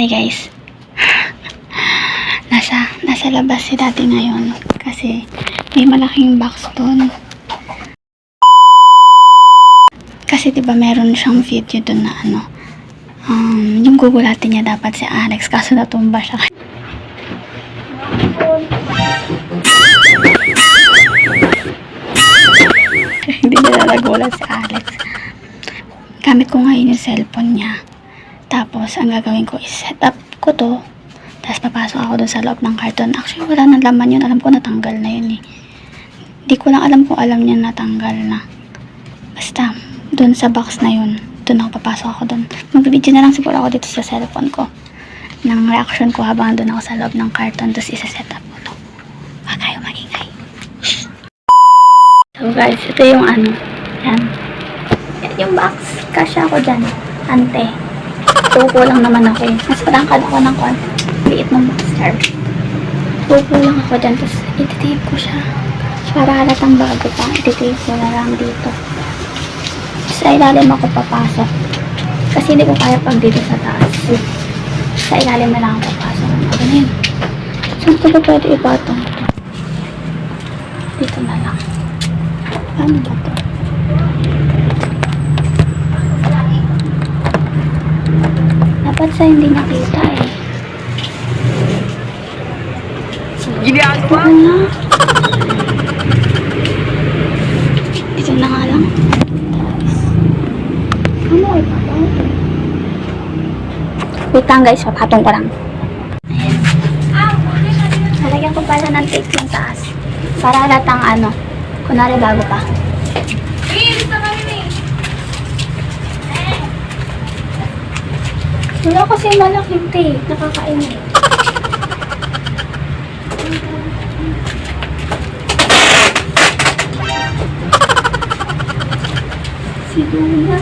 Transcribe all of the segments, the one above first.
Hi guys. Nasa labas si Daddy ngayon kasi may malaking box doon. Kasi 'di ba meron siyang video doon na yung gugulatin niya dapat si Alex kaso natumba siya. Hindi niya nagulat si Alex. Gamit ko ngayon yung cellphone niya. Tapos, ang gagawin ko is set up ko to. Tapos, papasok ako dun sa loob ng karton. Actually, wala nang laman yun. Alam ko natanggal na yun eh. Hindi ko lang alam kung alam niya natanggal na. Basta, dun sa box na yun. Dun ako papasok ako dun. Mag-video na lang siguro ako dito sa cellphone ko. Ng reaction ko habang dun ako sa loob ng karton. Tapos, isa-set up ko to. Huwag kayo magingay. So guys, ito yung yan. Yan yung box. Kasya ako dyan. Ante. Tupo lang naman ako eh. Mas patangkad ako ng konti. Liit ng boxer. Tupo lang ako dyan. Tapos, ititape ko siya. Para halatang bago pa. Ititape ko na lang dito. Sa ilalim ako papasok. Kasi hindi ko kaya pag dito sa taas. Sa ilalim na lang ako papasok. Ano yun? Saan ko ba pwede ipatong ito? Dito na lang. Paano ba ito? Dapat sa hindi nakita eh. Ginagawa? Ito na nga lang. Ano ay patong? Wait lang guys, papatong ko lang. Ayan. Nalagyan ko pala ng tape yung taas. Para halatang kunwari bago pa. Wala kasi malaking tape. Nakakainit. Siguro.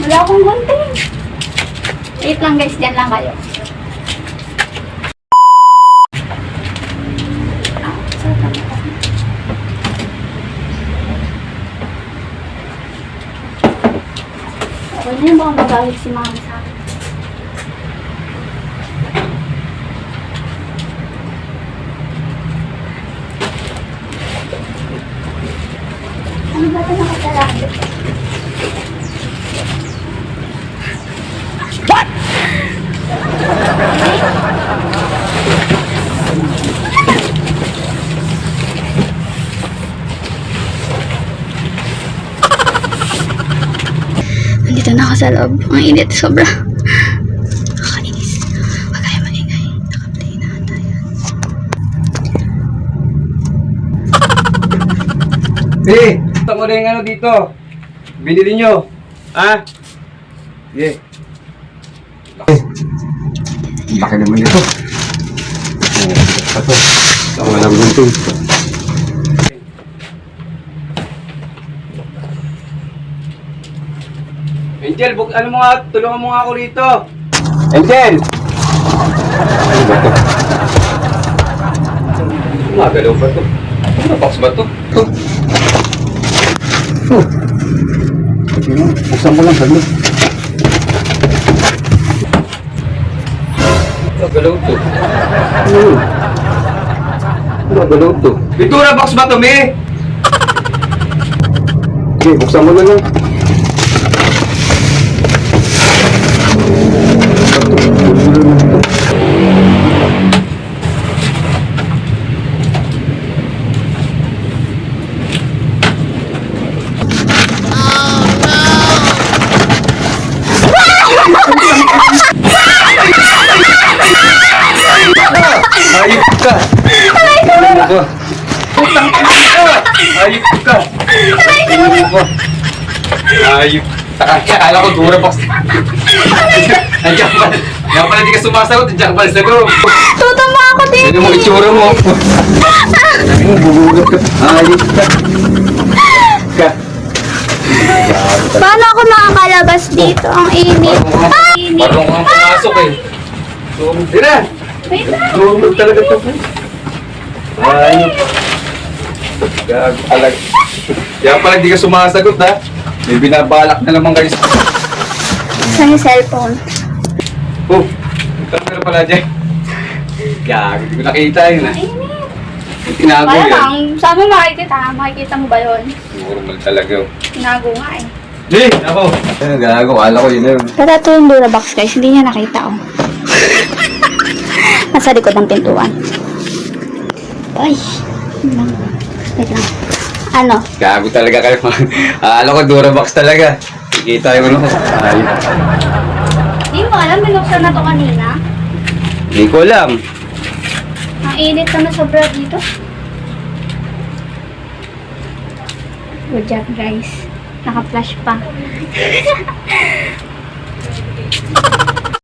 Wala akong gunting. Wait lang guys, dyan lang kayo. Okay na yung baka magalit si mama sa akin. Ano ba ito nakatalakit? What? Nandito na ako sa loob. Ang init, sobra. Nakakainis. Huwag kayo maingay. Nakaplay na tayo. Ito mo na yung dito. Binili nyo. Ha? Sige. Laki naman ito. Ito. Tama lang gunting. Angel, ano mo nga, tulungan mo nga ako rito. Angel! Ano ba ito? Magalaw ba ito? Ano box ba ito? Buksan mo lang, saglit. Magalaw ito. Magalaw ito. Pintura box ba ito, me? Sige, buksan mo na lang. Ayup ka! Ayup ka! Ayup ka! Ayup ka! Akala ko dura box. Nandiyan pala. Nandiyan pala di ka sumasagot. Nandiyan pala sa loob. Tutama ako din. Ano mo itsura mo? Bubugat ka. Ayup ka! Ka! Paano ako makakalabas dito? Ang init. Parang kang pumasok eh. Tira! Wait lang. Lumag talaga ito. Ayup. Gago talaga. Kaya pala hindi ka sumasagot ha. May binabalak na naman kayo. Saan yung cellphone? Oh, yung camera pala dyan. Gago, hindi ko nakita yun ha. Yung tinago Kaya yan. lang, saan mo makikita? Makikita mo ba yun? Normal talaga. Tinago nga eh. Hey, ako. Ano gago, kala ko yun yun. Pero ito yung Durabox guys, hindi niya nakita oh. Nasa likod ng pintuan. Ay, wait lang. Ano? Gago talaga kayo. Akala ko Durabox talaga. Kikita yung ano. Ay, Hindi mo alam, binuksan na to kanina. hindi ko alam. Ang init na sobra dito. Good job guys. Naka-flash pa.